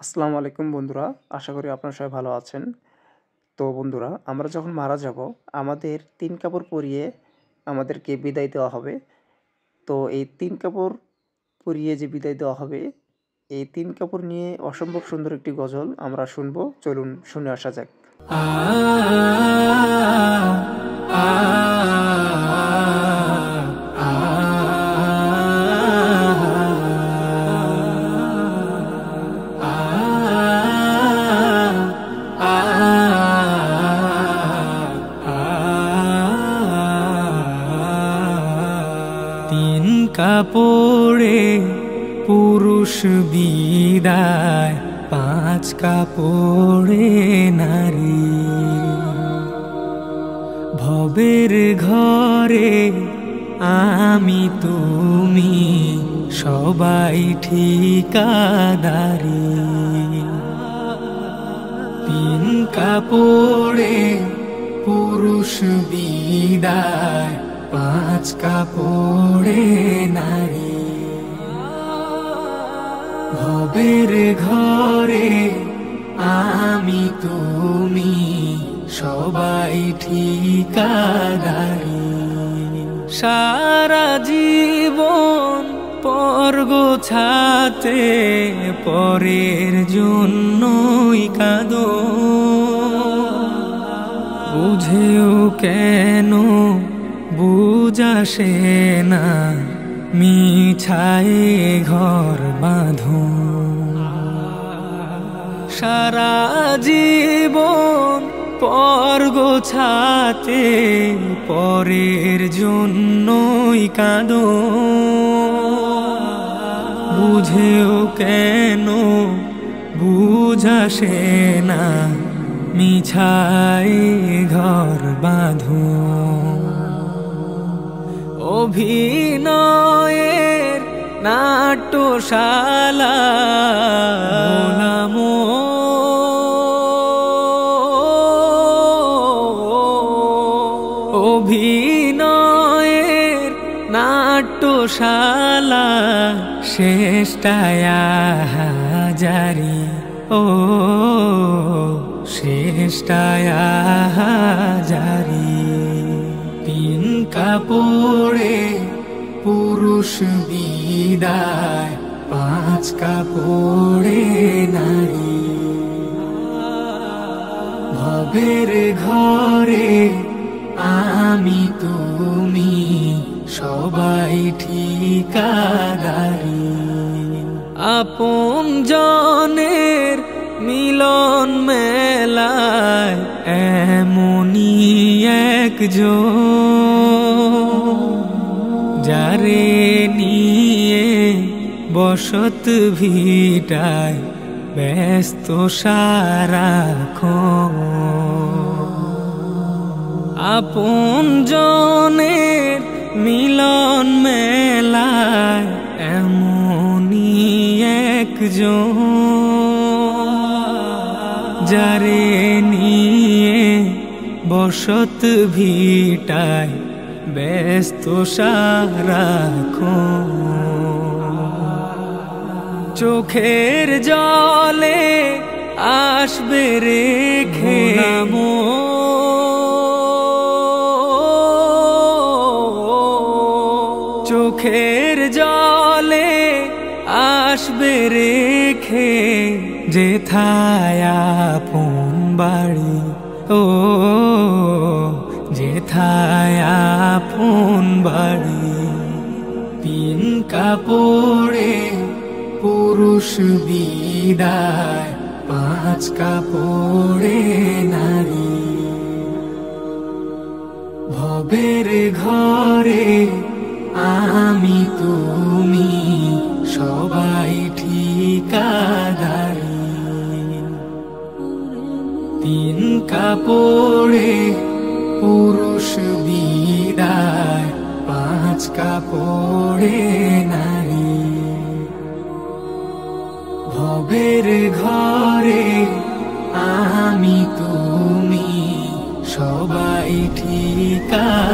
আসসালামু আলাইকুম বন্ধুরা, আশা করি আপনারা সবাই ভালো আছেন। তো বন্ধুরা, আমরা যখন মারা যাব আমাদের ৩ কাপড় পরিয়ে আমাদেরকে বিদায় দেওয়া হবে। তো এই ৩ কাপড় পরিয়ে যে বিদায় দেওয়া হবে, এই ৩ কাপড় নিয়ে অসম্ভব সুন্দর একটি গজল আমরা শুনবো। চলুন শুনে আসা যাক। তিন কাপড়ে পুরুষ বিদায়, ৫ কাপড়ে নারী। ভবের ঘরে আমি তুমি সবাই ঠিকাদারি। ৩ কাপড়ে পুরুষ বিদায়, ৫ কাপড়ে নারী। ভবের ঘরে আমি তুমি সবাই ঠিকাদারি। সারা জীবন পর গোছাতে পরের জন্যই কাঁদো। বুঝেও কেন বুঝাসে না, মিছায় ঘর বাঁধো। সারা জীবন পর গোছাতে পরের জন্যই কাঁদো। বুঝেও কেন বুঝাসে না, মিছায় ঘর বাঁধো। অভিনয়ের নাট্যশালা নামো, অভিনয়ের নাট্যশালা শেষটায় হাজারি। ও শেষটায় হাজারি। ৩ কাপড়ে পুরুষ বিদায়, ৫ কাপড়ে নারী। ভবের ঘরে আমি তুমি সবাই ঠিকাদারি। আপন জনের মিলন মেলায় এমনই একজন, যারে নিয়ে বসত ভিটায় ব্যস্ত সারাক্ষণ। আপন জনের মিলন মেলায় এমনই একজন, যারে নিয়ে বসত ভিটায় ব্যস্ত সারাক্ষণ। চোখের জলে আসবে রেখে চোখের জলে আসবে রেখে যেথায় আপন বাড়ি। ও যেথায় আপন বাড়ি। ৩ কাপড়ে পুরুষ বিদায়, ৫ কাপড়ে নারী। ভবের ঘরে আমি তুমি সবাই ঠিকাদারি। ৩ কাপড়ে পুরুষ বিদায়, ৫ কাপড়ে নারী। ভবের ঘরে আমি তুমি সবাই ঠিকাদারি।